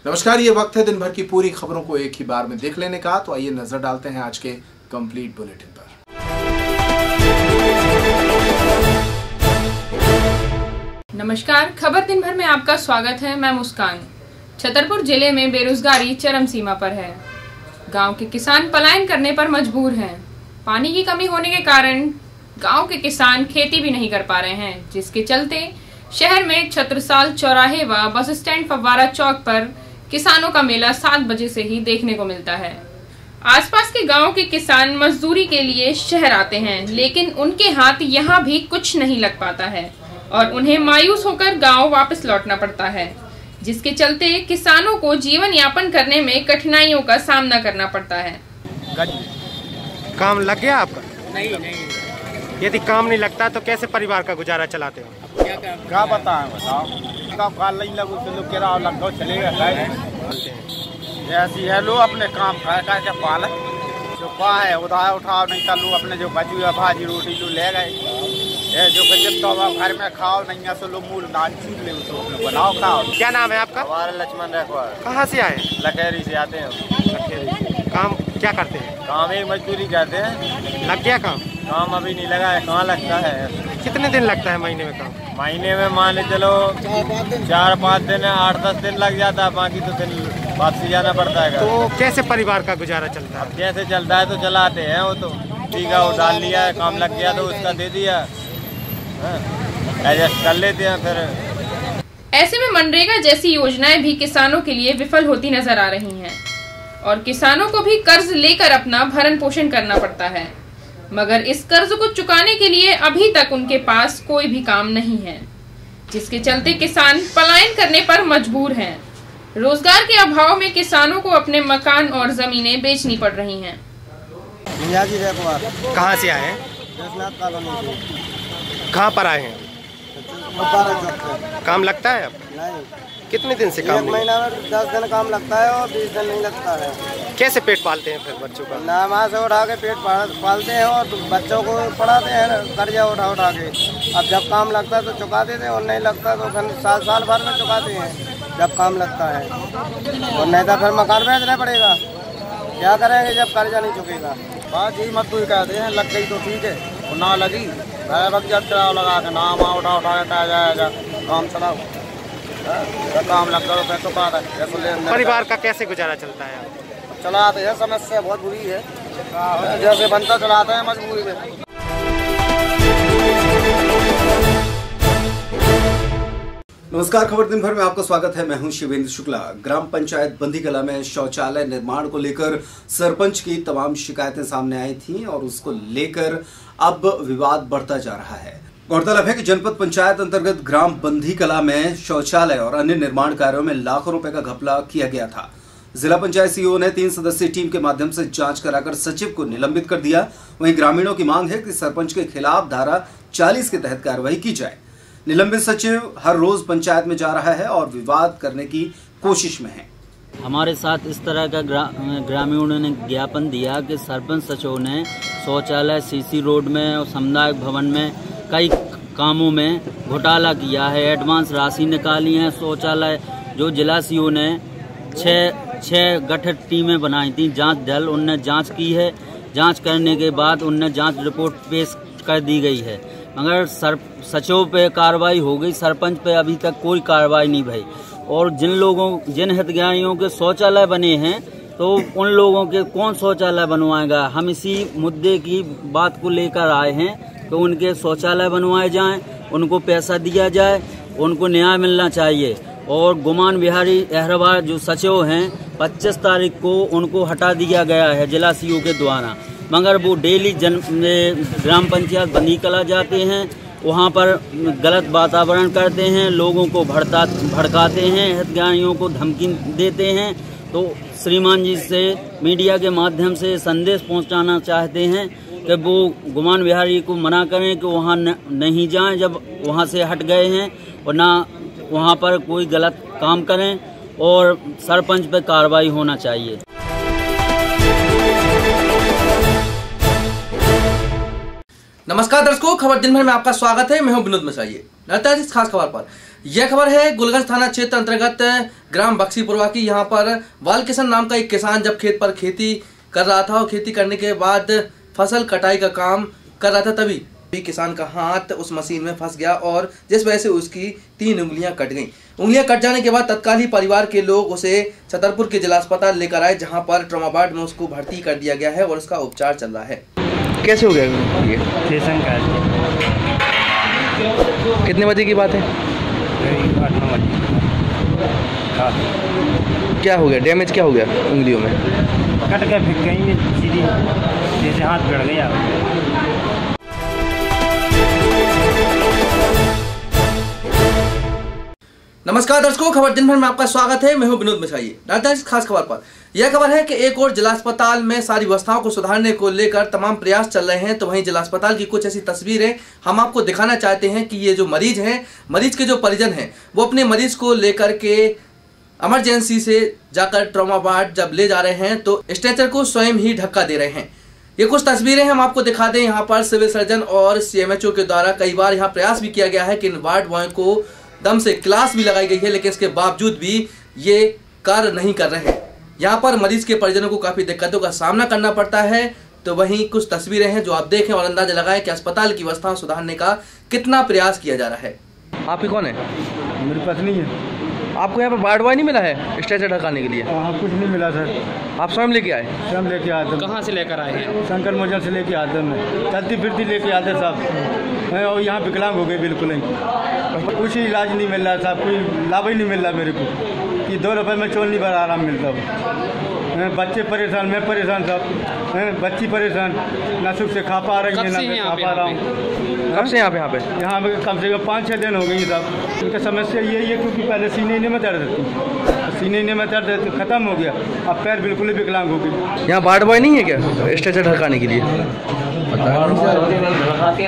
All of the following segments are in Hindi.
नमस्कार, ये वक्त है दिन भर की पूरी खबरों को एक ही बार में देख लेने का। तो आइए नजर डालते हैं आज के कंप्लीट बुलेटिन पर। नमस्कार, खबर दिन भर में आपका स्वागत है। मैं मुस्कान। छतरपुर जिले में बेरोजगारी चरम सीमा पर है। गांव के किसान पलायन करने पर मजबूर हैं। पानी की कमी होने के कारण गांव के किसान खेती भी नहीं कर पा रहे हैं, जिसके चलते शहर में छत्रसाल चौराहे व बस स्टैंड फव्वारा चौक पर किसानों का मेला 7 बजे से ही देखने को मिलता है। आसपास के गांव के किसान मजदूरी के लिए शहर आते हैं, लेकिन उनके हाथ यहाँ भी कुछ नहीं लग पाता है और उन्हें मायूस होकर गांव वापस लौटना पड़ता है, जिसके चलते किसानों को जीवन यापन करने में कठिनाइयों का सामना करना पड़ता है। काम लग गया आपका? नहीं। यदि काम नहीं लगता तो कैसे परिवार का गुजारा चलाते हो? क्या बताएं, बताओ। काम नहीं लगो तो लोग किराया लगो चलेगा। ऐसी है, लो अपने काम का क्या पाल है, जो पा है उधार उठाओ, नहीं तो लो अपने जो बची हुआ भाजी रोटी लो ले गए। ये जो तो घर में खाओ, नहीं है तो लो मूल दाल चीज ले उसको बनाओ खाओ। क्या नाम है आपका? हमारा लक्ष्मण रखवार। कहाँ से आए? लखेरी से आते हैं। काम क्या करते हैं? काम एक मजदूरी करते हैं। लग गया काम? काम अभी नहीं लगा है, कहाँ लगता है। कितने दिन लगता है महीने में काम? महीने में मान ले चलो 4-5 दिन, 8-10 दिन लग जाता है, बाकी तो दिन वापसी जाना पड़ता है। तो कैसे परिवार का गुजारा चलता है? कैसे चलता है तो चलाते हैं, वो तो ठीक है, वो डाल लिया है, काम लग गया तो उसका दे दिया, एडजस्ट कर लेते हैं फिर। ऐसे में मनरेगा जैसी योजनाएं भी किसानों के लिए विफल होती नजर आ रही हैं और किसानों को भी कर्ज लेकर अपना भरण पोषण करना पड़ता है, मगर इस कर्ज को चुकाने के लिए अभी तक उनके पास कोई भी काम नहीं है, जिसके चलते किसान पलायन करने पर मजबूर हैं। रोजगार के अभाव में किसानों को अपने मकान और जमीनें बेचनी पड़ रही हैं। कहाँ से आए हैं? कहाँ पर आए हैं? काम लगता है अब? नहीं। कितने दिन से काम? 1 महीना में 10 दिन काम लगता है और 20 दिन नहीं लगता है। कैसे पेट पालते हैं फिर बच्चों का? नामा से उठा के पेट पालते हैं और बच्चों को पढ़ाते हैं कर्जा उठा के। अब जब काम लगता है तो चुका देते हैं और नहीं लगता तो फिर साल भर में चुकाते हैं जब काम लगता है, और नहीं तो फिर मकान बेचना पड़ेगा। क्या करेंगे जब कर्जा नहीं चुकेगा? बात यही मजदूरी कहते हैं, लग गई तो ठीक है, और ना लगी जब चलाओ लगा के नाम उठा के कहा जाएगा काम चलाओ, काम लग गया तो बात है। परिवार का कैसे गुजारा चलता है? चलाते हैं, समस्या बहुत बुरी है, जैसे बनता चलाते हैं मजबूरी में। नमस्कार, खबर दिन भर में आपका स्वागत है। मैं हूं शिवेंद्र शुक्ला। ग्राम पंचायत बंदीकला में शौचालय निर्माण को लेकर सरपंच की तमाम शिकायतें सामने आई थीं और उसको लेकर अब विवाद बढ़ता जा रहा है। गौरतलब है कि जनपद पंचायत अंतर्गत ग्राम बंदीकला में शौचालय और अन्य निर्माण कार्यों में लाखों रुपए का घपला किया गया था। जिला पंचायत सीईओ ने 3 सदस्यीय टीम के माध्यम से जांच कराकर सचिव को निलंबित कर दिया। वहीं ग्रामीणों की मांग है कि सरपंच के खिलाफ धारा 40 के तहत कार्रवाई की जाए। निलंबित सचिव हर रोज पंचायत में जा रहा है और विवाद करने की कोशिश में है। हमारे साथ इस तरह का ग्रामीणों ने ज्ञापन दिया कि सरपंच सचिव ने शौचालय सीसी रोड में और सामुदायिक भवन में कई कामों में घोटाला किया है, एडवांस राशि निकाली है। शौचालय जो जिला सीईओ ने 6 गठित टीमें बनाई थी जांच दल, उनने जांच की है। जांच करने के बाद उनने जांच रिपोर्ट पेश कर दी गई है, मगर सचिव पे कार्रवाई हो गई, सरपंच पे अभी तक कोई कार्रवाई नहीं भई। और जिन हितग्राहियों के शौचालय बने हैं तो उन लोगों के कौन शौचालय बनवाएगा? हम इसी मुद्दे की बात को लेकर आए हैं तो उनके शौचालय बनवाए जाएं, उनको पैसा दिया जाए, उनको न्याय मिलना चाहिए। और गुमान बिहारी अहरवार जो सचिव हैं 25 तारीख को उनको हटा दिया गया है जिला सीईओ के द्वारा, मगर वो डेली ग्राम पंचायत बंदीकला जाते हैं, वहाँ पर गलत वातावरण करते हैं, लोगों को भड़काते हैं, हितग्राहियों को धमकी देते हैं। तो श्रीमान जी से मीडिया के माध्यम से संदेश पहुँचाना चाहते हैं कि वो गुमान बिहारी को मना करें कि वहाँ नहीं जाएं जब वहाँ से हट गए हैं, और ना वहाँ पर कोई गलत काम करें, और सरपंच पर कार्रवाई होना चाहिए। नमस्कार दर्शकों, खबर दिन भर में आपका स्वागत है। मैं हूं विनोद मसाइये। इस खास खबर पर यह खबर है गुलगंज थाना क्षेत्र अंतर्गत ग्राम बक्सीपुरवा की। यहाँ पर बालकिशन नाम का एक किसान जब खेत पर खेती कर रहा था और खेती करने के बाद फसल कटाई का काम कर रहा था, तभी किसान का हाथ उस मशीन में फंस गया और जिस वजह से उसकी 3 उंगलियां कट गईं। उंगलियां कट जाने के बाद तत्काल ही परिवार के लोग उसे छतरपुर के जिला अस्पताल लेकर आए, जहां पर ट्रॉमा वार्ड में उसको भर्ती कर दिया गया है और उसका उपचार चल रहा है। कैसे हो गया ये? कितने बजे की बात है? 8-9 बजे। क्या हो गया? डैमेज क्या हो गया उंगलियों में? कट गया, फिर कहीं सीधी जैसे हाथ गड़ गया। नमस्कार दर्शकों, खबर दिन भर में आपका स्वागत है। मैं हूं विनोद मिश्राई। राजधानी की खास खबर पर यह खबर है कि एक और जिला अस्पताल में सारी व्यवस्थाओं को सुधारने को लेकर तमाम प्रयास चल रहे हैं, तो वहीं जिला अस्पताल की कुछ ऐसी तस्वीरें हम आपको दिखाना चाहते हैं कि ये जो मरीज हैं, मरीज के जो परिजन हैं, वो अपने मरीज को लेकर के इमरजेंसी से जाकर ट्रॉमा वार्ड जब ले जा रहे हैं तो स्ट्रेचर को स्वयं ही धक्का दे रहे हैं। ये कुछ तस्वीरें हम आपको दिखा दें। यहाँ पर सिविल सर्जन और CMHO के द्वारा कई बार यहाँ प्रयास भी किया गया है कि इन वार्ड बॉय को दम से क्लास भी लगाई गई है, लेकिन इसके बावजूद भी ये कार्य नहीं कर रहे हैं। यहाँ पर मरीज के परिजनों को काफी दिक्कतों का सामना करना पड़ता है। तो वहीं कुछ तस्वीरें हैं जो आप देखें और अंदाजा लगाएं कि अस्पताल की व्यवस्था सुधारने का कितना प्रयास किया जा रहा है। आप ही कौन है? मेरी पत्नी है। आपको यहाँ पर वार्ड बॉय नहीं मिला है स्ट्रेचर ढकाने के लिए? कुछ नहीं मिला सर। आप स्वयं लेके आए? स्वयं लेके आते। कहाँ से लेकर आए हैं? शंकर मोचन से लेके आते हैं, चलती फिरती लेके आते साहब। और यहाँ विकलांग हो गए बिल्कुल ही, कुछ इलाज नहीं मिल रहा साहब, कोई लाभ ही नहीं मिल रहा मेरे को कि 2 रुपये में चोल नहीं भर आराम मिलता है। बच्चे परेशान, मैं परेशान साहब, बच्ची परेशान, ना सुख से खा पा रही है ना मैं खा पा रहा हूँ। कब से यहाँ पे यहाँ पे कम से कम 5-6 दिन हो गई साहब। इनका समस्या यही है क्योंकि पहले सीने में दर्द थी, सीने में दर्द खत्म हो गया, अब पैर बिल्कुल ही विकलांग हो गई। यहाँ वार्ड बॉय नहीं है क्या स्ट्रेचर ढकाने के लिए?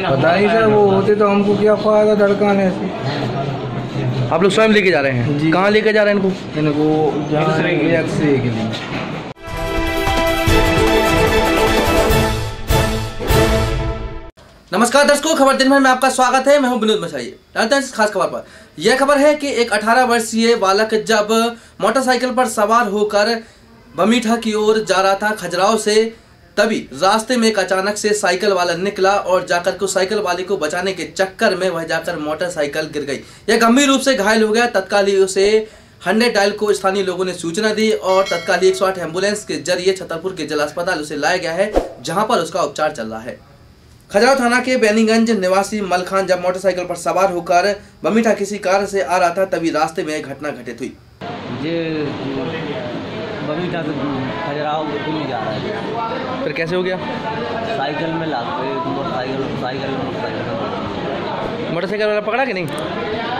पता नहीं सर, वो होते तो हमको क्या फायदा धड़काने से। आप लोग स्वयं लेके जा रहे हैं? कहाँ लेके जा रहे हैं इनको? एक्सरे के लिए। नमस्कार दर्शकों, खबर दिन भर में आपका स्वागत है। मैं हूं विनोद मिश्राई। राजधानी की खास खबर पर यह खबर है कि एक 18 वर्षीय बालक जब मोटरसाइकिल पर सवार होकर बमीठा की ओर जा रहा था खजुराहो से, तभी रास्ते में एक अचानक से साइकिल वाला निकला और जाकर को साइकिल वाले को बचाने के चक्कर में वह जाकर मोटरसाइकिल गिर गई। यह गंभीर रूप से घायल हो गया। तत्काल ही उसे 100 डायल को स्थानीय लोगों ने सूचना दी और तत्काल 108 एम्बुलेंस के जरिए छतरपुर के जिला अस्पताल उसे लाया गया है, जहां पर उसका उपचार चल रहा है। खजुराहो थाना के बैनीगंज निवासी मलखान जब मोटरसाइकिल पर सवार होकर बमीठा किसी कार से आ रहा था, तभी रास्ते में एक घटना घटित हुई। ये बमीठा से खजुराहो में जा रहा है। फिर कैसे हो गया? साइकिल में लाग गए, मोटरसाइकिल वाला पकड़ा कि नहीं?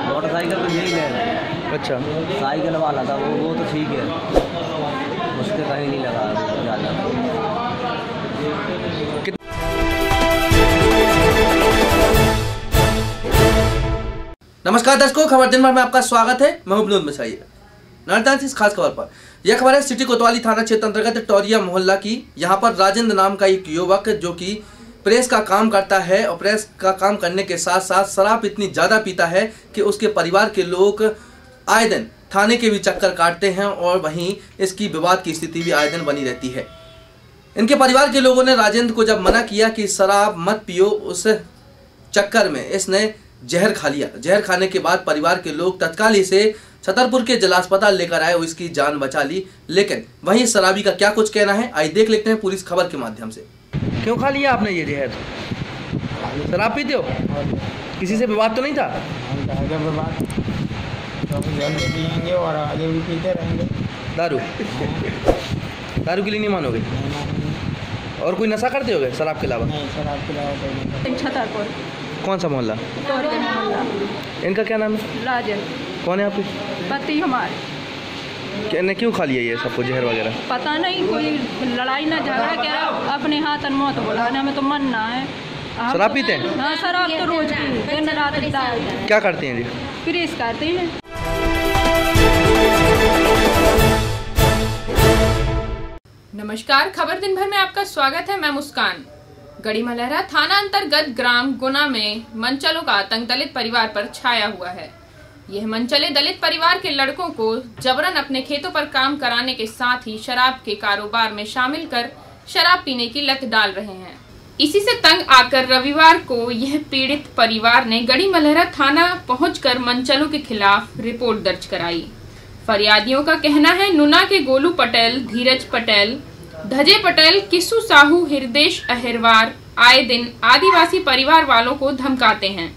मोटरसाइकिल तो यही है। अच्छा, साइकिल वाला था वो तो ठीक है, उसके कहीं नहीं लगा ज़्यादा। नमस्कार दर्शकों, खबर दिन भर में आपका स्वागत है। मैं हूं विनोद मिश्राई। राजधानी की खास खबर पर यह खबर है सिटी कोतवाली थाना क्षेत्र अंतर्गत टोरिया मोहल्ला की। यहाँ पर राजेंद्र नाम का एक युवक जो कि प्रेस का काम करता है और प्रेस का काम करने के साथ साथ शराब इतनी ज्यादा पीता है कि उसके परिवार के लोग आए दिन थाने के भी चक्कर काटते हैं और वहीं इसकी विवाद की स्थिति भी आए दिन बनी रहती है। इनके परिवार के लोगों ने राजेंद्र को जब मना किया कि शराब मत पियो, उस चक्कर में इसने जहर खा लिया। जहर खाने के बाद परिवार के लोग तत्काल ही से छतरपुर के जिला अस्पताल लेकर आए और इसकी जान बचा ली। लेकिन वहीं शराबी का क्या कुछ कहना है, आइए देख लेते हैं पूरी खबर के माध्यम से। क्यों खा लिया आपने ये जहर? शराब पीते हो? किसी से विवाद तो नहीं था? पियेंगे और आगे भी पीते रहेंगे। दारू के लिए नहीं मानोगे? और कोई नशा करते होगे शराब के अलावा? नहीं, शराब के अलावा। छतरपुर। कौन सा मोहल्ला? इनका क्या नाम है? राजन। कौन है आपके पति हमारे? ने क्यों खा लिया ये सबको जहर वगैरह? पता नहीं, कोई लड़ाई ना झगड़ा कह रहा, अपने हाथ मौत बुलाने में तो मन ना है। शराब पीते हैं? हाँ, शराब तो रोज दिन रात क्या करते हैं जी? प्रेस करते हैं। नमस्कार, खबर दिन भर में आपका स्वागत है। मैं मुस्कान। गड़ी मलहरा थाना अंतर्गत ग्राम गुना में मनचलों का आतंक दलित परिवार पर छाया हुआ है। यह मनचले दलित परिवार के लड़कों को जबरन अपने खेतों पर काम कराने के साथ ही शराब के कारोबार में शामिल कर शराब पीने की लत डाल रहे हैं। इसी से तंग आकर रविवार को यह पीड़ित परिवार ने गढ़ी मलहरा थाना पहुंचकर मनचलों के खिलाफ रिपोर्ट दर्ज कराई। फरियादियों का कहना है नुना के गोलू पटेल, धीरज पटेल, धजे पटेल, किस्सू साहू, हृदेश अहिरवार आए दिन आदिवासी परिवार वालों को धमकाते हैं।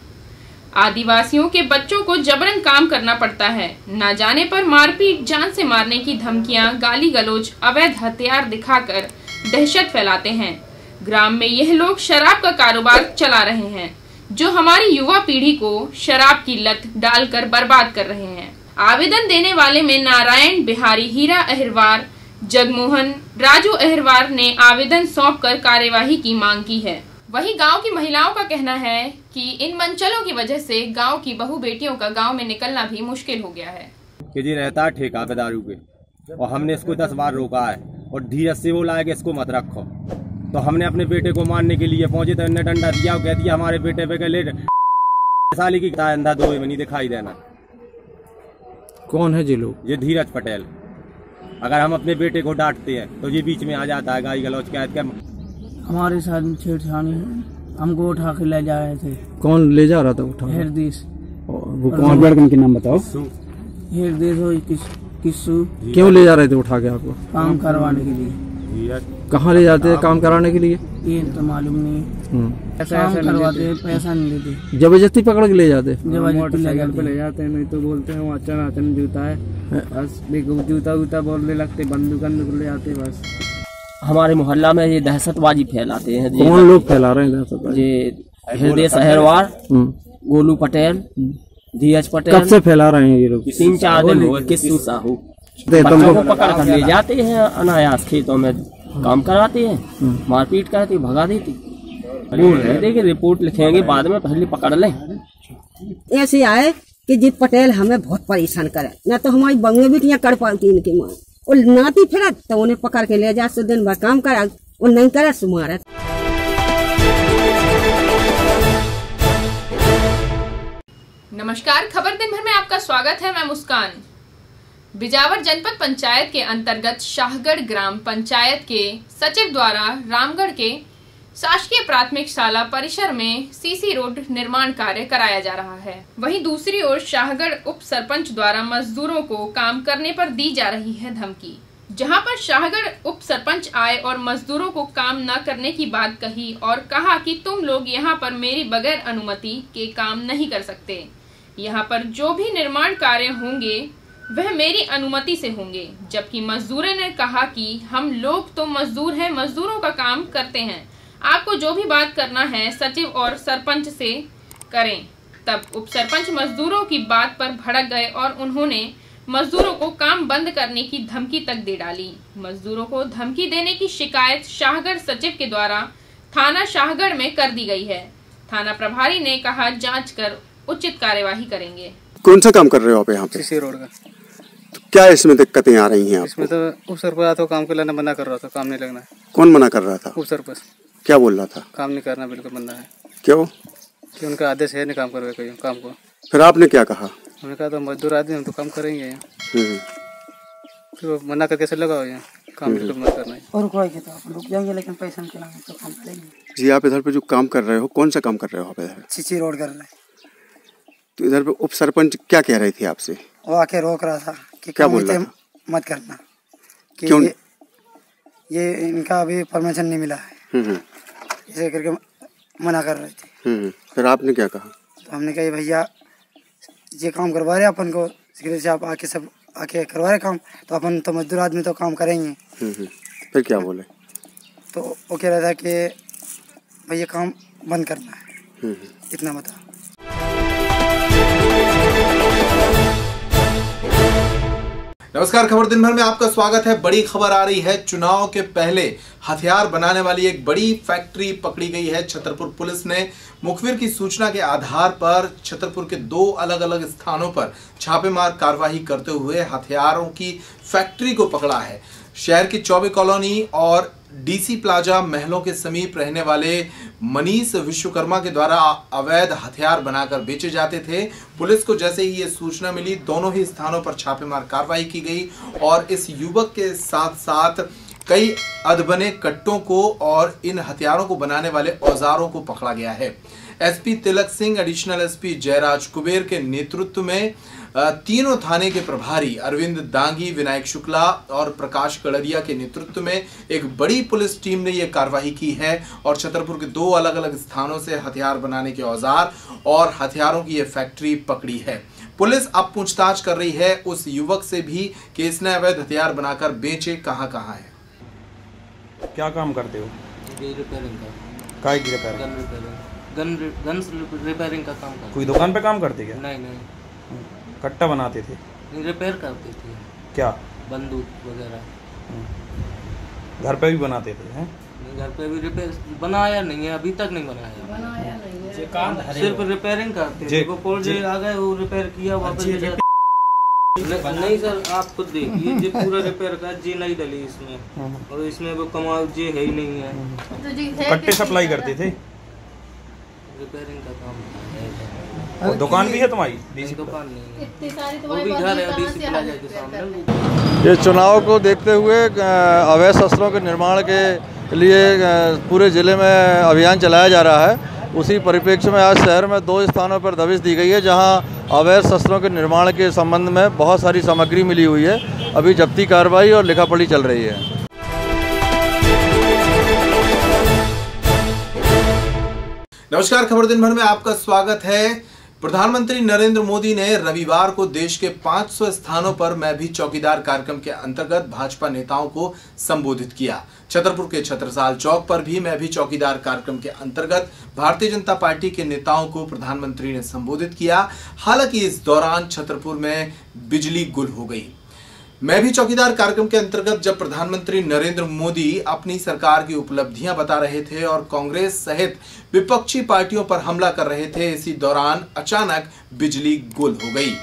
आदिवासियों के बच्चों को जबरन काम करना पड़ता है। न जाने पर मारपीट, जान से मारने की धमकियां, गाली गलौज, अवैध हथियार दिखाकर दहशत फैलाते हैं। ग्राम में यह लोग शराब का कारोबार चला रहे हैं, जो हमारी युवा पीढ़ी को शराब की लत डालकर बर्बाद कर रहे हैं। आवेदन देने वाले में नारायण बिहारी, हीरा अहिरवार, जगमोहन, राजू अहिरवार ने आवेदन सौंपकर कार्यवाही की मांग की है। वहीं गांव की महिलाओं का कहना है कि इन मनचलों की वजह से गांव की बहू बेटियों का गांव में निकलना भी मुश्किल हो गया है। कि जी रहता है ठेका पे दारू पे, और हमने इसको 10 बार रोका है और धीरज से बोला है कि इसको मत रखो। तो हमने अपने बेटे को मारने के लिए पहुंचे तो इन्हें डंडा दिया और कह दिया हमारे बेटे पे ले साली की अंधा दो नहीं दिखाई देना। कौन है जी लोग? ये धीरज पटेल। अगर हम अपने बेटे को डांटते हैं तो ये बीच में आ जाता है, गाली गलौज कहते हैं। हमारे साथ छेड़छाड़ी हमको उठा के ले जा रहे थे। कौन ले जा रहा था उठा? हरदेश। वो कौन? लड़कन के नाम बताओ। हरदेश हो किस्सू। क्यों ले जा रहे थे उठा के आपको? काम करवाने के लिए। कहाँ ले जाते हैं काम कराने के लिए? ये तो मालूम नहीं। काम करवाते हैं, पैसा नहीं देते। जबरदस्ती पकड़ के ले जाते? मोटरसाइकिल पे ले जाते हैं, नहीं तो बोलते हैं वो अचानक जूता है, बस जूता बोलने लगते, बंदूक ले जाते बस। हमारे मोहल्ला में ये दहशतबाजी फैलाते हैं। कौन लोग फैला रहे हैं दहशतबाजी? ये हृदेश अहिरवार, गोलू पटेल, धीरज पटेल। कब से फैला रहे हैं ये लोग? 3-4 दिन हो गए। किस्सू साहू बच्चों को पकड़ कर ले जाते हैं, अनायास खेतों में काम कराते हैं, मारपीट करते, भगा देती। बोल रहे थे कि रिपोर्ट लिखेंगे बाद में, पहले पकड़ लें। ऐसे आए कि जीत पटेल हमें बहुत परेशान करे, न तो हमारी बंगे बिटियां कर पाती इनकी माँ, और नाती फिर तो उन्हें पकड़ के ले जा, दिन भर काम करा और नहीं करे सुमारा। नमस्कार, खबर दिन भर में आपका स्वागत है। मैं मुस्कान। बिजावर जनपद पंचायत के अंतर्गत शाहगढ़ ग्राम पंचायत के सचिव द्वारा रामगढ़ के शासकीय प्राथमिक शाला परिसर में सीसी रोड निर्माण कार्य कराया जा रहा है। वहीं दूसरी ओर शाहगढ़ उप सरपंच द्वारा मजदूरों को काम करने पर दी जा रही है धमकी। जहां पर शाहगढ़ उप सरपंच आए और मजदूरों को काम न करने की बात कही और कहा कि तुम लोग यहां पर मेरी बगैर अनुमति के काम नहीं कर सकते। यहां पर जो भी निर्माण कार्य होंगे वह मेरी अनुमति से होंगे। जबकि मजदूरों ने कहा कि हम लोग तो मजदूर हैं, मजदूरों का काम करते हैं, आपको जो भी बात करना है सचिव और सरपंच से करें। तब उप सरपंच मजदूरों की बात पर भड़क गए और उन्होंने मजदूरों को काम बंद करने की धमकी तक दे डाली। मजदूरों को धमकी देने की शिकायत शाहगढ़ सचिव के द्वारा थाना शाहगढ़ में कर दी गई है। थाना प्रभारी ने कहा जांच कर उचित कार्यवाही करेंगे। कौन सा काम कर रहे हो आप यहाँ पे? सीसी रोड का। तो क्या इसमें दिक्कतें आ रही हैं आपको? इसमें तो उप सरपंच तो काम के लिए मना कर रहा था, काम नहीं लगना है। कौन मना कर रहा था? उप सरपंच। क्या बोल रहा था? काम नहीं करना, बिल्कुल मना है। क्यों? कि उनका आदेश है नहीं काम करवे काम को। फिर आपने क्या कहा? उन्होंने कहा तो मजदूर आदमी हम तो काम करेंगे यहाँ। फिर वो मना करके कैसे लगाओ यहाँ, काम बिल्कुल मत करना है। और रुक जाएंगे लेकिन पैसा निकलेंगे तो काम करेंगे। जी, आप इधर पे जो काम कर रहे हो, कौन सा काम कर रहे हो आप इधर? सीसी रोड कर रहे हैं। तो इधर पे उप सरपंच क्या कह रही थी आपसे? वो आके रोक रहा था कि क्या बोल रहा था? मत करना कि क्यों? ये इनका अभी परमिशन नहीं मिला है, इसे करके मना कर रहे थे। फिर आपने क्या कहा? तो हमने कहा भैया ये काम करवा रहे अपन को, से आप आके सब आके करवा रहे काम, तो अपन तो मजदूर आदमी तो काम करेंगे। फिर क्या बोले? तो वो कह रहा था कि भैया काम बंद करना है, इतना बता। नमस्कार, खबर दिन भर में आपका स्वागत है। बड़ी खबर आ रही है। चुनाव के पहले हथियार बनाने वाली एक बड़ी फैक्ट्री पकड़ी गई है। छतरपुर पुलिस ने मुखबिर की सूचना के आधार पर छतरपुर के 2 अलग अलग स्थानों पर छापेमार कार्रवाई करते हुए हथियारों की फैक्ट्री को पकड़ा है। शहर की चौबे कॉलोनी और डीसी प्लाजा महलों के समीप रहने वाले मनीष विश्वकर्मा के द्वारा अवैध हथियार बनाकर बेचे जाते थे। पुलिस को जैसे ही ये सूचना मिली, दोनों ही स्थानों पर छापेमार कार्रवाई की गई और इस युवक के साथ साथ कई अधबने कट्टों को और इन हथियारों को बनाने वाले औजारों को पकड़ा गया है। एसपी तिलक सिंह, एडिशनल एसपी जयराज कुबेर के नेतृत्व में तीनों थाने के प्रभारी अरविंद दांगी, विनायक शुक्ला और प्रकाश कड़रिया के नेतृत्व में एक बड़ी पुलिस टीम ने यह कार्रवाई की है और छतरपुर के 2 अलग अलग स्थानों से हथियार बनाने के औजार और हथियारों की यह फैक्ट्री पकड़ी है। पुलिस अब पूछताछ कर रही है उस युवक से भी कि इसने अवैध हथियार बनाकर बेचे कहां है। क्या काम करते हो? रिपेयरिंग का। काय की रिपेयरिंग? गन रिपेयरिंग का काम करते। कोई दुकान पे काम करते क्या? नहीं। कट्टा बनाते थे? रिपेयर करते थे। क्या? बंदूक वगैरह। घर पे भी बनाते थे? हैं? घर पे भी रिपेयर बनाया नहीं है, अभी तक नहीं बनाया नहीं है। सिर्फ रिपेयरिंग करते थे। वो पोर्जे आ गए, वो रिपेयर किया वापस ले जाते। नहीं सर, आप खुद देखिए, ये पूरा रिपेयर का जी नहीं डली इसमें और इसमें वो कमाल जी है ही नहीं है। कट्टे सप्लाई करते थे? रिपेयरिंग का काम और दुकान भी है तुम्हारी? दुकान नहीं है, वो भी घर है डीसी प्लाजा के सामने। ये चुनाव को देखते हुए अवैध शस्त्रों के निर्माण के लिए पूरे जिले में अभियान चलाया जा रहा है। उसी परिप्रेक्ष्य में आज शहर में 2 स्थानों पर दबिश दी गई है, जहां अवैध शस्त्रों के निर्माण के संबंध में बहुत सारी सामग्री मिली हुई है। अभी जब्ती कार्रवाई और लिखापढ़ी चल रही है। नमस्कार, खबर दिन भर में आपका स्वागत है। प्रधानमंत्री नरेंद्र मोदी ने रविवार को देश के 500 स्थानों पर मैं भी चौकीदार कार्यक्रम के अंतर्गत भाजपा नेताओं को संबोधित किया। छतरपुर के छत्रसाल चौक पर भी मैं भी चौकीदार कार्यक्रम के अंतर्गत भारतीय जनता पार्टी के नेताओं को प्रधानमंत्री ने संबोधित किया। हालांकि इस दौरान छतरपुर में बिजली गुल हो गई। मैं भी चौकीदार कार्यक्रम के अंतर्गत जब प्रधानमंत्री नरेंद्र मोदी अपनी सरकार की उपलब्धियां बता रहे थे और कांग्रेस सहित विपक्षी पार्टियों पर हमला कर रहे थे, इसी दौरान अचानक बिजली गुल हो गई।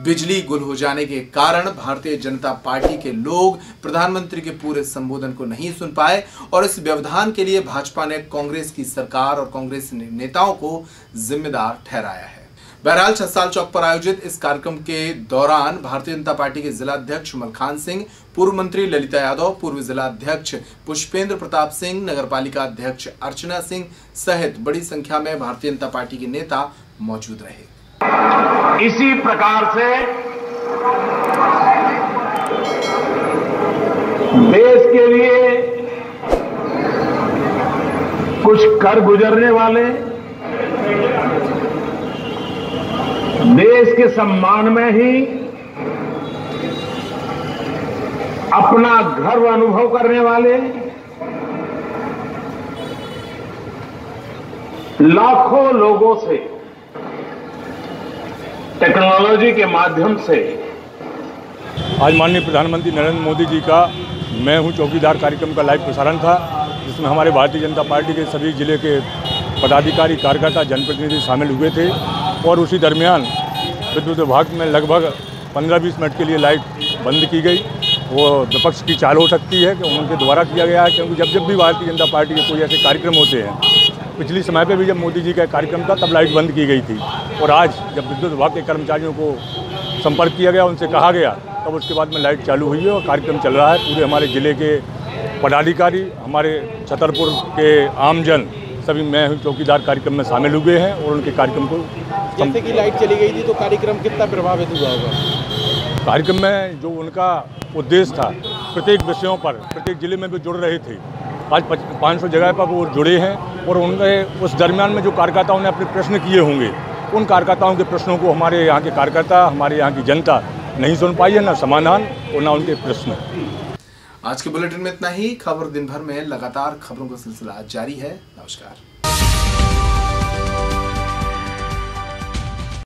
बिजली गुल हो जाने के कारण भारतीय जनता पार्टी के लोग प्रधानमंत्री के पूरे संबोधन को नहीं सुन पाए और इस व्यवधान के लिए भाजपा ने कांग्रेस की सरकार और कांग्रेस नेताओं को जिम्मेदार ठहराया है। बहरहाल छत्रसाल चौक पर आयोजित इस कार्यक्रम के दौरान भारतीय जनता पार्टी के जिला अध्यक्ष मलखान सिंह, पूर्व मंत्री ललिता यादव, पूर्व जिला अध्यक्ष पुष्पेंद्र प्रताप सिंह, नगरपालिका अध्यक्ष अर्चना सिंह सहित बड़ी संख्या में भारतीय जनता पार्टी के नेता मौजूद रहे। इसी प्रकार से देश के लिए कुछ कर गुजरने वाले, देश के सम्मान में ही अपना गर्व अनुभव करने वाले लाखों लोगों से टेक्नोलॉजी के माध्यम से आज माननीय प्रधानमंत्री नरेंद्र मोदी जी का मैं हूं चौकीदार कार्यक्रम का लाइव प्रसारण था, जिसमें हमारे भारतीय जनता पार्टी के सभी जिले के पदाधिकारी, कार्यकर्ता, जनप्रतिनिधि शामिल हुए थे और उसी दरमियान विद्युत विभाग में लगभग 15-20 मिनट के लिए लाइट बंद की गई। वो विपक्ष की चाल हो सकती है कि उनके द्वारा किया गया है, क्योंकि जब भी भारतीय जनता पार्टी के कोई ऐसे कार्यक्रम होते हैं, पिछले समय पे भी जब मोदी जी का कार्यक्रम था तब लाइट बंद की गई थी और आज जब विद्युत विभाग के कर्मचारियों को संपर्क किया गया, उनसे कहा गया, तब उसके बाद में लाइट चालू हुई है और कार्यक्रम चल रहा है। पूरे हमारे ज़िले के पदाधिकारी, हमारे छतरपुर के आमजन सभी मैं हूं चौकीदार कार्यक्रम में शामिल हुए हैं और उनके कार्यक्रम को जैसे कि लाइट चली गई थी तो कार्यक्रम कितना प्रभावित हुआ होगा? कार्यक्रम में जो उनका उद्देश्य था, प्रत्येक विषयों पर प्रत्येक जिले में भी जुड़ रहे थे। आज 500 जगह पर वो जुड़े हैं और उनके उस दरमियान में जो कार्यकर्ताओं ने अपने प्रश्न किए होंगे, उन कार्यकर्ताओं के प्रश्नों को हमारे यहाँ के कार्यकर्ता, हमारे यहाँ की जनता नहीं सुन पाई है, ना समाधान और ना उनके प्रश्न। आज के बुलेटिन में इतना ही। खबर दिन भर में लगातार खबरों का सिलसिला जारी है। नमस्कार।